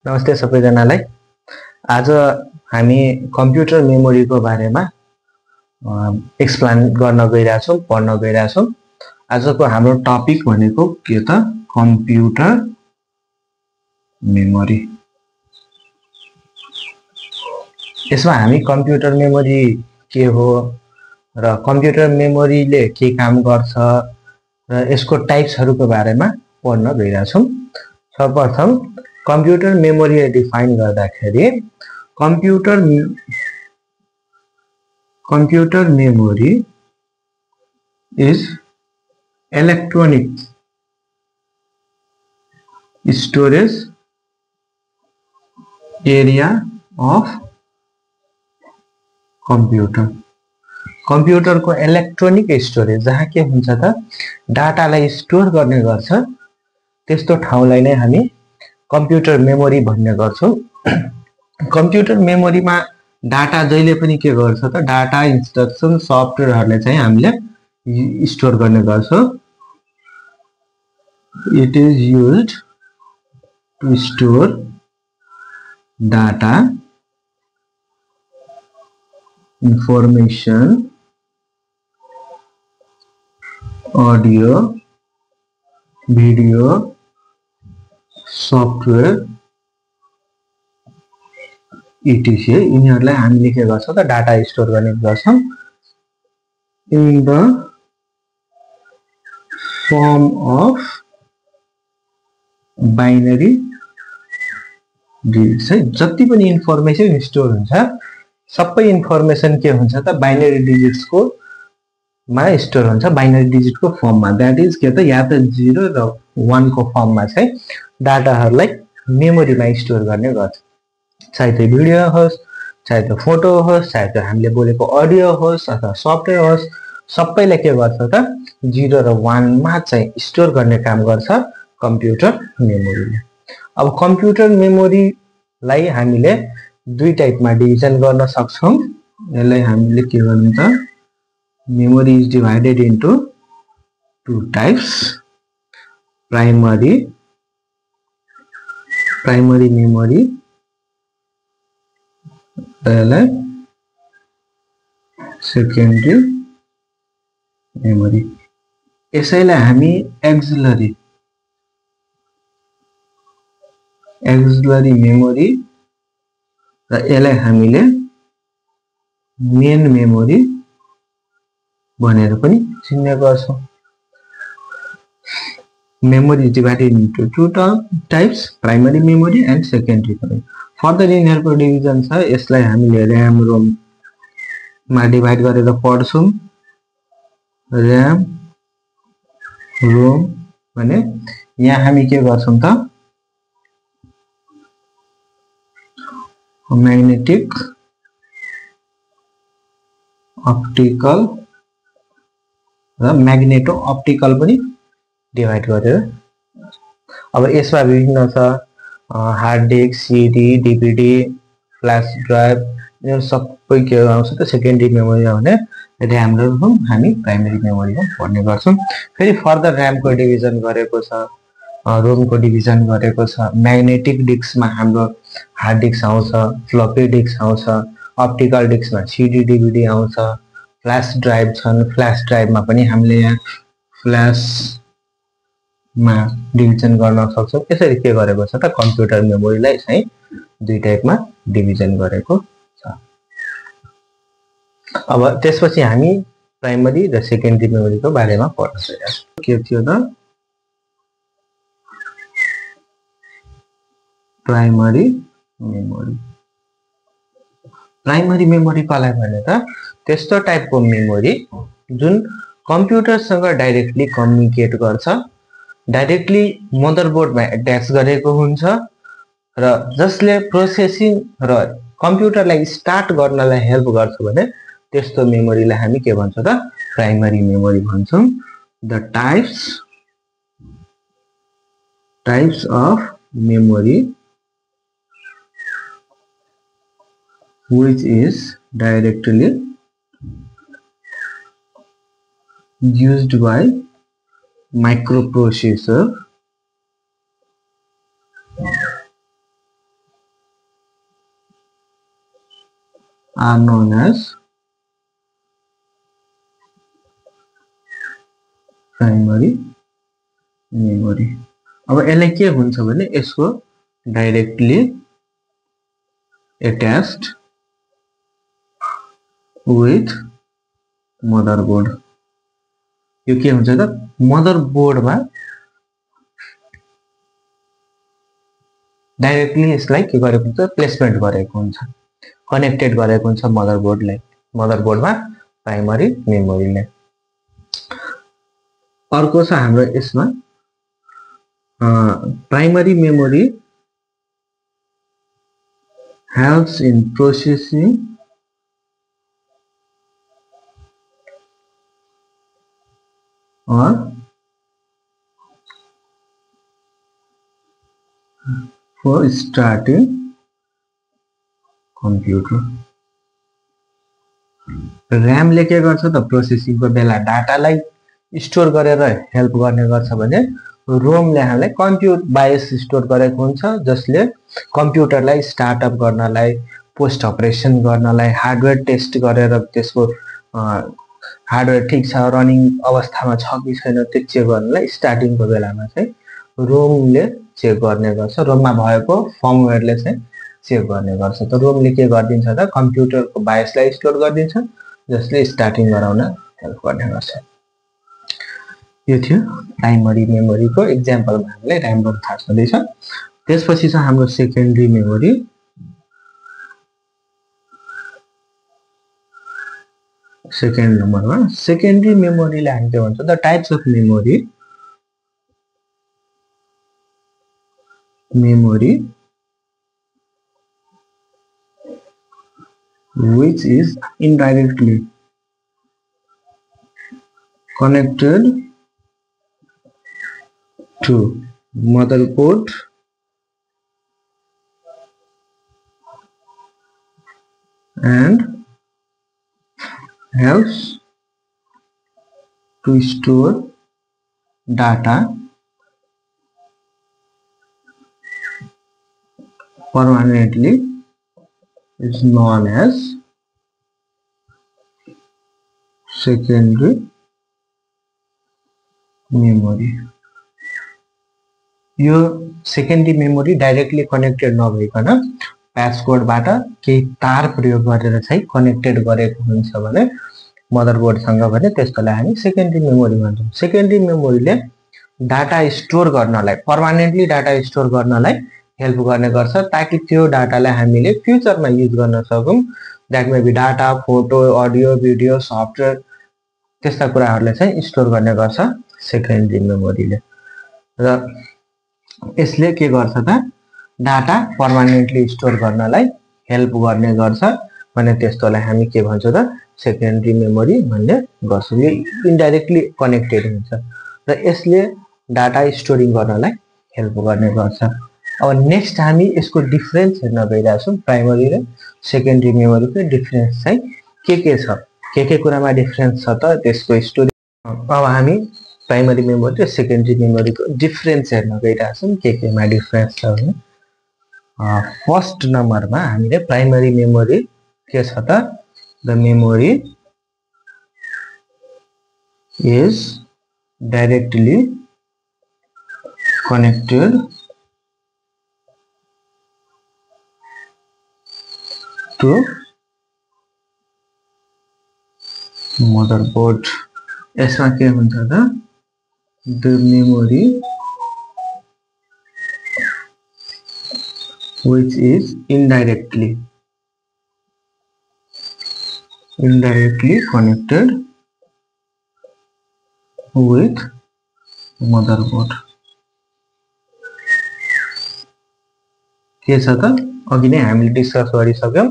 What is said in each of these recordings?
नमस्ते सबैजनालाई। आज हामी कम्प्युटर मेमोरीको बारेमा एक्सप्लेन गर्न गइरहेछौँ, पढ्न गइरहेछौँ। आजको हाम्रो टपिक भनेको के त? Computer memory. यसमा हामी कम्प्युटर मेमोरी के हो र कम्प्युटर मेमोरीले के काम गर्छ र यसको टाइप्सहरूको बारेमा पढ्न गइरहेछौँ। सर्वप्रथम कम्प्युटर मेमोरी डिफाइन गर्दाखेरि computer memory is electronic storage area of computer. Computer को इलेक्ट्रोनिक स्टोरेज जहाँ के हुन्छ त डाटालाई स्टोर गर्ने गर्छ, त्यस्तो ठाउँलाई नै हामी कम्प्युटर मेमोरी भन्ने गर्छौं। कम्प्युटर मेमोरीमा डाटा जहिले पनि के गर्छ त डाटा इन्स्ट्रक्सन सफ्टवेयरहरुले चाहिँ हामीले स्टोर गर्ने गर्छौं। It is used to store data, information, audio, video, software, etc. यिनीहरुलाई हामीले के गर्छौं त डाटा स्टोर गर्ने गर्छौं in the form of binary digits. जति पनि इन्फर्मेसन स्टोर हुन्छ सबै इन्फर्मेसन के हुन्छ त बाइनरी डिजिट्स को मा स्टोर हुन्छ, बाइनरी डिजिट को फर्ममा। दैट इज के त या त 0 र 1 को फर्ममा चाहिँ डाटाहरुलाई मेमोरीमा स्टोर गर्ने गर्छ। चाहे त्यो भिडियो होस्, चाहे त्यो फोटो होस्, चाहे त्यो हामीले बोलेको अडियो होस् अथवा सफ्टवेयर होस्, सबैले के गर्छ त 0 र 1 मा चाहिँ स्टोर गर्ने काम गर्छ कम्प्युटर मेमोरीले। अब कम्प्युटर मेमोरीलाई हामीले दुई टाइपमा डिभिजन गर्न सक्छौं। यसलाई हामीले के भन्छौं त memory is divided into two types, primary memory र सेकेन्डरी मेमोरी। यसैलाई हामी एक्सिलरी मेमोरी र यसलाई हामीले मेन मेमोरी भनेर पनि चिन्ने गर्छौं। Memory is divided into two types, primary memory and secondary memory. Further यिनीहरुको डिभिजन छ। यसलाई हामीले र्याम रोम मा डिवाइड गरेर पढ्छौं। र्याम रोम भने यहाँ हामी के गर्छौं त म्याग्नेटिक अप्टिकल र म्याग्नेटो अप्टिकल पनि डिवाइड गरेर। अब यसमा विभिन्न छ hard disk, CD, DVD, flash drive, यो सबै के आउँछ त सेकेन्डरी मेमोरी भने र्याम र रोम हामी प्राइमरी मेमोरीमा पढ्ने गर्छौं। फेरि फर्दर र्याम को डिभिजन गरेको छ, रोम को डिभिजन गरेको छ। म्याग्नेटिक डिस्कमा हाम्रो हार्ड डिस्क आउँछ, फ्लपी डिस्क आउँछ, अप्टिकल डिस्कमा सीडी डीवीडी आउँछ, फ्ल्याश ड्राइभ छन्, फ्ल्याश ड्राइभमा पनि हामीले यहाँ फ्ल्याश मा डिभिजन गर्न सक्छौं। यसरी के गरेको छ त कम्प्युटर मेमोरीलाई चाहिँ दुई टाइपमा डिभिजन गरेको छ। अब त्यसपछि हामी प्राइमरी र सेकेन्डरी मेमोरीको बारेमा पढ्न गइरहेछौं। के थियो त प्राइमरी मेमोरी। प्राइमरी मेमोरी कसलाई भने त त्यस्तो टाइपको मेमोरी जुन कम्प्युटरसँग डाइरेक्टली कम्युनिकेट गर्छ, डाइरेक्टली मदरबोर्डमा अट्याच गरेको हुन्छ र जसले प्रोसेसिङ र कम्प्युटरलाई स्टार्ट गर्नलाई हेल्प गर्छ भने त्यस्तो मेमोरीलाई हामी के भन्छौं त प्राइमरी मेमोरी भन्छौं। The types of memory which is directly used by microprocessor are known as primary memory. अब यसलाई के हुन्छ भने यसको डाइरेक्टली अट्याच्ड विथ मदरबोर्ड। यो के हुन्छ त मदरबोर्डमा डाइरेक्टली यसलाई के गरेको हुन्छ प्लेसमेन्ट गरेको हुन्छ, कनेक्टेड गरेको हुन्छ मदरबोर्डलाई, मदरबोर्डमा प्राइमरी मेमोरीले। अर्को छ हाम्रो यसमा primary memory helps in processing or for starting computer। RAM ले के गर्छ त प्रोसेसिङ को बेला डाटालाई स्टोर गरेर हेल्प गर्ने गर्छ भने रोम ले हामीलाई कम्प्युट बायोस स्टोर गरेको हुन्छ, जसले कम्प्युटरलाई स्टार्टअप गर्नलाई, पोस्ट अपरेसन गर्नलाई, हार्डवेयर टेस्ट गरेर त्यसको हार्डवेयर ठीक छ रनिङ अवस्थामा छ कि छैन त्यो चेक गर्नलाई स्टार्टिङको बेलामा चाहिँ रोमले चेक गर्ने गर्छ, रोममा भएको फर्मवेयरले चाहिँ चेक गर्ने गर्छ। त रोमले के गरिदिन्छ त कम्प्युटरको बायोसलाई स्टोर गरिदिन्छ, जसले स्टार्टिङ गराउन हेल्प गर्ने गर्छ। यो थियो प्राइमरी मेमोरीको एक्जाम्पलमा हामीलाई राम्रो थाहा छँदैछ। त्यसपछि छ हाम्रो सेकेन्डरी मेमोरी। सेकेन्ड नम्बरमा सेकेन्डरी मेमोरीले हामी के भन्छ the types of memory which is indirectly connected to motherboard and helps to store data permanently is known as secondary memory। यो सेकेन्डरी मेमोरी डाइरेक्टली कनेक्टेड नभइकन प्यासकोडबाट केही तार प्रयोग गरेर चाहिँ कनेक्टेड गरेको हुन्छ भने मदरबोर्डसँग भने त्यसलाई हामी सेकेन्डरी मेमोरी भन्छौँ। सेकेन्डरी मेमोरीले डाटा स्टोर गर्नलाई, पर्मानेन्टली डाटा स्टोर गर्नलाई हेल्प गर्ने गर्छ, ताकि त्यो डाटालाई हामीले फ्युचरमा युज गर्न सकौँ। That may be data, photo, audio, video, software त्यस्ता कुराहरूलाई चाहिँ स्टोर गर्ने गर्छ सेकेन्डरी मेमोरीले। र यसले के गर्छ त डाटा पर्मानेन्टली स्टोर गर्नलाई हेल्प गर्ने गर्छ भने त्यस्तोलाई हामी के भन्छौँ त सेकेन्डरी मेमोरी भन्ने गर्छौँ। यो इन्डाइरेक्टली कनेक्टेड हुन्छ र यसले डाटा स्टोरिङ गर्नलाई हेल्प गर्ने गर्छ। अब नेक्स्ट हामी यसको डिफरेन्स हेर्न गइरहेछौँ। प्राइमरी र सेकेन्डरी मेमोरीको डिफरेन्स चाहिँ के छ, के कुरामा डिफरेन्स छ त त्यसको स्टोरी। अब हामी प्राइमरी मेमोरी र सेकेन्डरी मेमोरीको डिफरेन्स हेर्न गइरहेछौँ, केमा डिफरेन्स छ भने फर्स्ट नम्बरमा हामीले प्राइमरी मेमोरी के छ त the memory is directly connected to motherboard. यसमा के हुन्छ त the memory which is indirectly connected with motherboard। के छ त अघि नै हामीले डिस्कस गरिसक्यौं,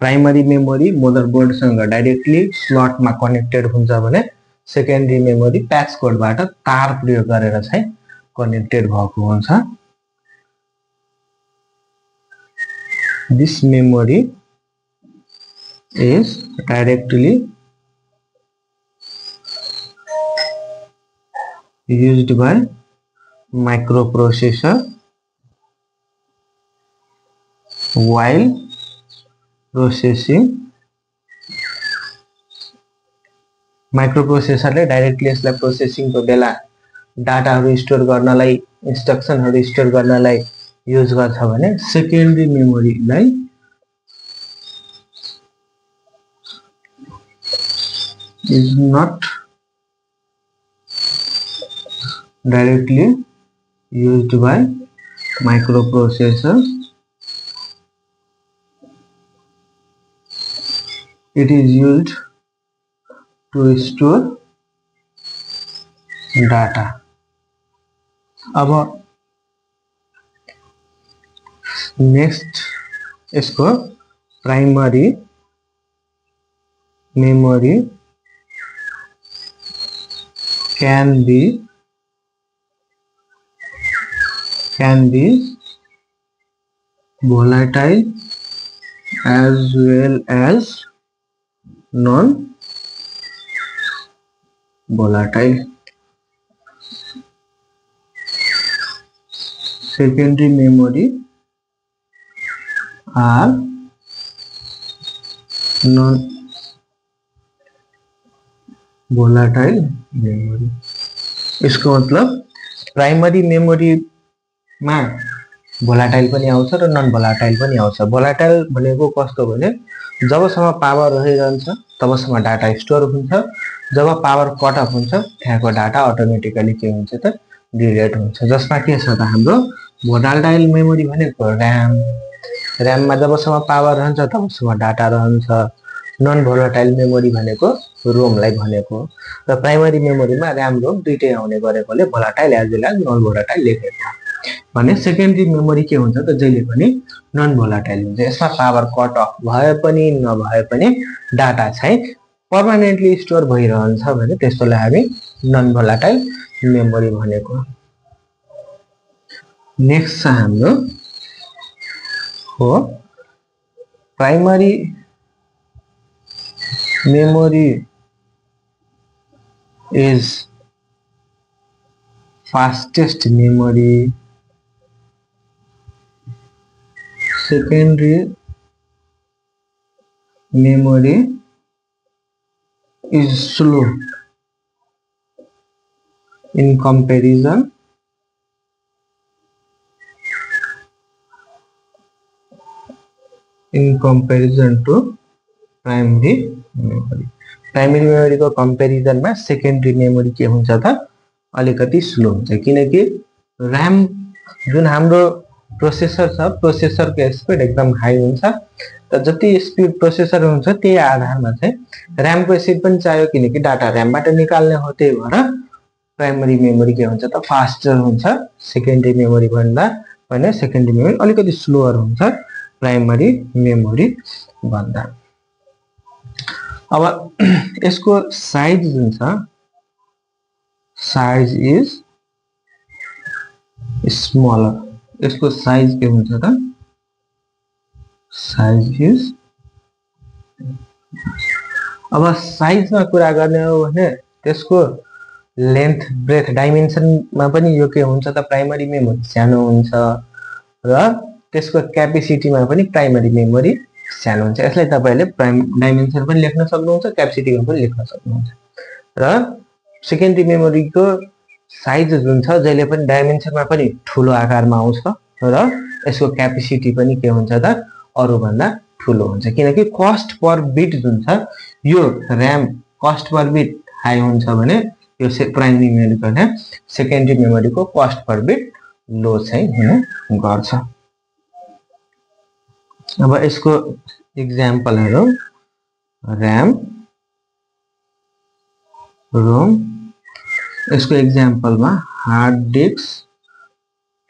प्राइमरी मेमोरी मदरबोर्डसँग डाइरेक्टली स्लटमा कनेक्टेड हुन्छ भने सेकेन्डरी मेमोरी प्याच कोडबाट तार प्रयोग गरेर चाहिँ कनेक्टेड भएको हुन्छ। This memory is directly used by microprocessor while processing माइक्रोप्रोसेसरले डाइरेक्टली यसलाई प्रोसेसिङको बेला डाटाहरू स्टोर गर्नलाई इन्स्ट्रक्सनहरू स्टोर गर्नलाई युज गर्छ भने secondary मेमोरीलाई is not directly used by microprocessor. It is used to store data. अब नेक्स्ट इसको primary memory can be volatile as well as non-volatile. Secondary memory are non-volatile memory. इसको मतलब primary memory में volatile पनि आउँछ र non volatile पनि आउँछ। भोलाटाइल भनेको कस्तो भने जबसम्म पावर रहिरहन्छ तबसम्म डाटा स्टोर हुन्छ, जब पावर कट अफ हुन्छ त्यहाँको डाटा अटोमेटिकली के हुन्छ त डिलिट हुन्छ। जसमा के छ त हाम्रो भोलाटाइल मेमोरी भनेको र्याम मा जबसम्म पावर रहन्छ तबसम्म डाटा रहन्छ। नन भोलाटाइल मेमोरी भनेको रोम लाई भनेको र प्राइमरी मेमोरी में र्याम रोम दुईटै आउने गरेकोले volatile as well as non volatile लेखेको भने सेकेन्डरी मेमोरी के हुन्छ त जहिले पनि नन भोलाटाइल हुन्छ। यसमा पावर कट अफ भए पनि नभए पनि डाटा चाहिँ पर्मानेन्टली स्टोर भइरहन्छ भने त्यसलाई हामी नन भोलाटाइल मेमोरी भनेको। नेक्स्ट छ हाम्रो हो primary memory is fastest memory. Secondary memory is slow in comparison to primary memory. Primary memory को कंपेरिजन में सेकेंडरी मेमोरी के हुन्छ त अलिकति स्लो हुन्छ किनकि र्याम जुन हाम्रो प्रोसेसर छ प्रोसेसर को स्पीड एकदम हाई हुन्छ त जति स्पीड प्रोसेसर हुन्छ त्यही आधारमा चाहिँ र्याम को स्पीड पनि चाहियो किनकि डाटा र्याम बाट निकाल्ने हो। त्यही भएर प्राइमरी मेमोरी के हुन्छ त फास्टर हुन्छ सेकेंडरी मेमोरी भन्दा भने सेकेंडरी मेमोरी अलिकति स्लोअर हुन्छ प्राइमरी मेमोरी भन्दा। अब यसको साइज जुन छ साइज इज स्मलर। यसको साइज के हुन्छ त साइज इज अब साइजमा कुरा गर्ने हो भने त्यसको लेन्थ ब्रेथ डाइमेन्सनमा पनि यो के हुन्छ त प्राइमरी मेमोरी सानो हुन्छ र त्यसको क्यापेसिटीमा पनि प्राइमरी मेमोरी सानो हुन्छ। यसलाई तपाईले डाइमेन्सन पनि लेख्न सक्नुहुन्छ क्यापेसिटीमा पनि लेख्न सक्नुहुन्छ र सेकेन्डरी मेमोरी को साइज जुन छ जहिले पनि डाइमेन्सनमा पनि ठूलो आकारमा आउँछ र यसको क्यापेसिटी पनि के हुन्छ त अरु भन्दा ठूलो हुन्छ किनकि कस्ट पर बिट जुन छ यो RAM cost per bit high हुन्छ भने यो प्राइमरी मेमोरी को सेकेन्डरी मेमोरी को कस्ट पर बिट लो चाहिँ हुने गर्छ। अब इसको एग्जाम्पलहरु र्याम रोम इसको एग्जाम्पल में hard disk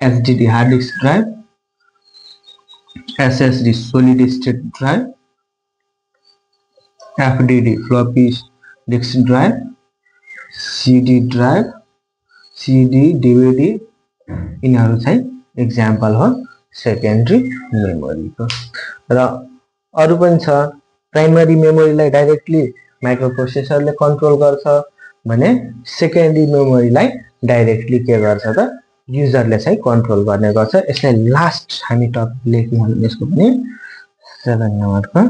SDD hard disk drive SSD solid state drive FDD floppy disk drive CD drive CD DVD यिनीहरु चाहिँ एग्जाम्पल हो सेकेन्डरी मेमोरी को। र अरु पनि छ प्राइमरी मेमोरीलाई डाइरेक्टली माइक्रोप्रोसेसरले कन्ट्रोल गर्छ भने सेकेन्डरी मेमोरीलाई डाइरेक्टली के गर्छ त युजरले चाहिँ कन्ट्रोल गर्ने गर्छ। यसलाई लास्ट हामी टपिक लेख्यौं यसको पनि 7 नम्बरको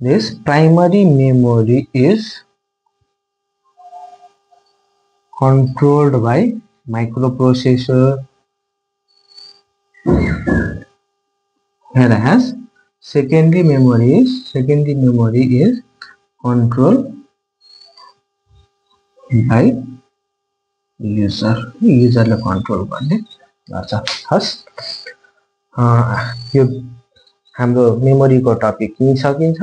this primary memory is controlled by microprocessor, whereas secondary memory is controlled by userले कन्ट्रोल गर्ने गर्छ। हस् यो हाम्रो मेमोरीको टपिक यही सकिन्छ।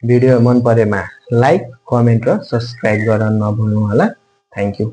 भिडियो मन परेमा लाइक, कमेन्ट र सब्स्क्राइब गर्न नभुल्नु होला। Thank you.